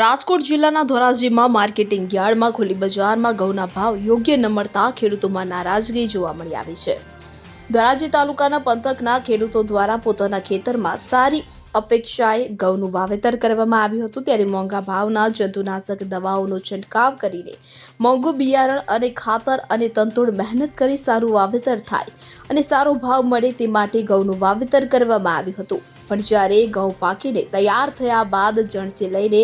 રાજકોટ જિલ્લાના ધોરાજીમાં માર્કેટિંગ યાર્ડમાં ખુલ્લી બજારમાં ઘઉંના ભાવ યોગ્ય ન મળતા ખેડૂતોમાં નારાજગી જોવા મળી આવી છે। ધોરાજી તાલુકાના પંથકના ખેડૂતો દ્વારા પોતાના ખેતરમાં સારી અપેક્ષાએ ઘઉંનું વાવેતર કરવામાં આવ્યું હતું, ત્યારે મોંઘા ભાવના જંતુનાશક દવાઓનો છંટકાવ કરીને મોંઘું બિયારણ અને ખાતર અને તનતોડ મહેનત કરી સારું વાવેતર થાય અને સારો ભાવ મળે તે માટે ઘઉંનું વાવેતર કરવામાં આવ્યું હતું। પણ જ્યારે ઘઉં પાકીને તૈયાર થયા બાદ જણસી લઈને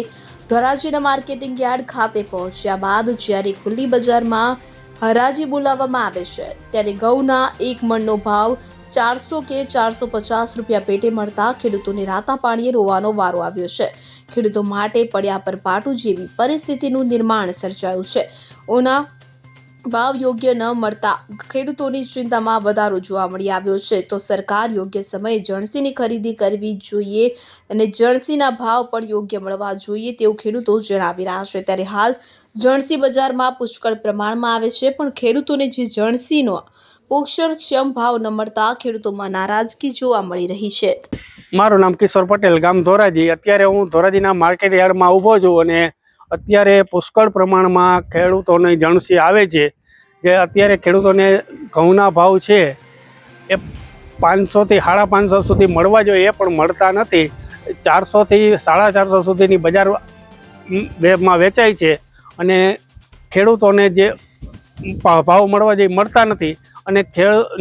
ધોરાજીના માર્કેટિંગ યાર્ડ ખાતે પહોંચ્યા બાદ જ્યારે ખુલ્લી બજારમાં હરાજી બોલાવવામાં આવે છે, ત્યારે ઘઉંના એક મણનો ભાવ 400 કે 450 રૂપિયા પેટે મળતા ખેડૂતોને રાતા પાણીએ રોવાનો વારો આવ્યો છે। ખેડૂતો માટે પડ્યા પર પાટું જેવી પરિસ્થિતિનું નિર્માણ સર્જાયું છે। ઓના ભાવ યોગ્ય ન મળતા ખેડૂતોની ચિંતામાં વધારો જોવા મળી આવ્યો છે। તો સરકાર યોગ્ય સમયે જણસીની ખરીદી કરવી જોઈએ અને જણસીના ભાવ પણ યોગ્ય મળવા જોઈએ તેવું ખેડૂતો જણાવી રહ્યા છે। ત્યારે હાલ જણસી બજારમાં પુષ્કળ પ્રમાણમાં આવે છે, પણ ખેડૂતોને જે જણસીનો પોષણક્ષમ ભાવ ન મળતા ખેડૂતોમાં નારાજગી જોવા મળી રહી છે। મારું નામ કિશોર પટેલ, ગામ ધોરાજી। અત્યારે હું ધોરાજીના માર્કેટ યાર્ડમાં ઊભો છું અને અત્યારે પુષ્કળ પ્રમાણમાં ખેડૂતોની જણસી આવે છે। જે અત્યારે ખેડૂતોને ઘઉંના ભાવ છે એ 500 થી 550 સુધી મળવા જોઈએ, એ પણ મળતા નથી। 400 થી 450 સુધીની બજારમાં વેચાય છે અને ખેડૂતોને જે ભાવ મળવા જોઈએ મળતા નથી। અને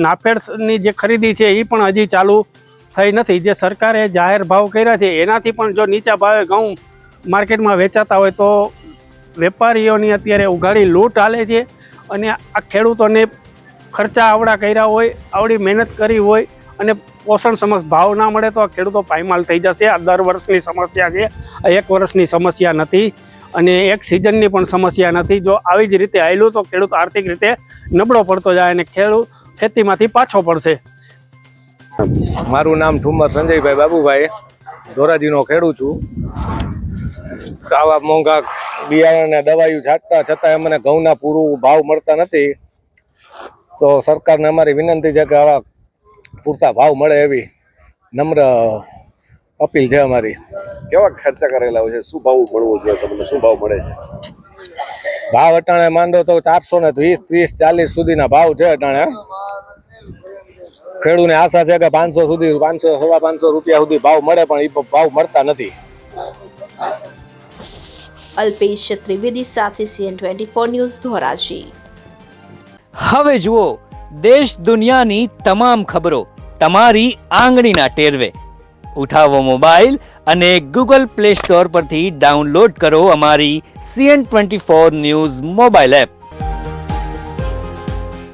નાફેડની જે ખરીદી છે એ પણ હજી ચાલુ થઈ નથી। જે સરકારે જાહેર ભાવ કર્યા છે એનાથી પણ જો નીચા ભાવે ઘઉં માર્કેટમાં વેચાતા હોય તો વેપારીઓની અત્યારે ઉઘાડી લૂંટ હાલે છે અને આ ખેડૂતોને ખર્ચા આવડા કર્યા હોય, આવડી મહેનત કરી હોય અને પોષણ સમક્ષ ભાવ ના મળે તો આ ખેડૂતો પાયમાલ થઈ જશે। આ દર વર્ષની સમસ્યા છે, આ એક વર્ષની સમસ્યા નથી અને એક સિઝનની પણ સમસ્યા નથી। જો આવી જ રીતે હાલ્યું તો ખેડૂત આર્થિક રીતે નબળો પડતો જાય અને ખેડૂત ખેતીમાંથી પાછો પડશે। મારું નામ ઠુમર સંજયભાઈ બાબુભાઈ, ધોરાજીનો ખેડૂત છું। આવા મોંઘા બિયારણ અને દવાઈઓ છાંટતા છતાં અમને ઘઉંના પૂરું ભાવ મળતા નથી, તો સરકારને અમારી વિનંતી છે કે આવા પૂરતા ભાવ મળે એવી નમ્ર અપીલ છે અમારી। કેવા ખર્ચા કરેલા હોય છે? શું ભાવ મળવો જોઈએ તમને? શું ભાવ મળે છે? ભાવ અટાણે માંડો તો 420, 30, 40 સુધીના ભાવ છે અટાણે। ખેડૂતને આશા છે કે 500 સુધી 500 સવા 500 રૂપિયા સુધી ભાવ મળે, પણ એ ભાવ મળતા નથી। અલ્પેશ ત્રિવેદી સાથે CN24 ન્યૂઝ ધોરાજી। હવે જુઓ દેશ દુનિયાની તમામ ખબરો તમારી આંગળીના ટેરવે। ઉઠાવો મોબાઈલ અને Google Play Store પરથી ડાઉનલોડ કરો અમારી CN24 ન્યૂઝ મોબાઈલ એપ।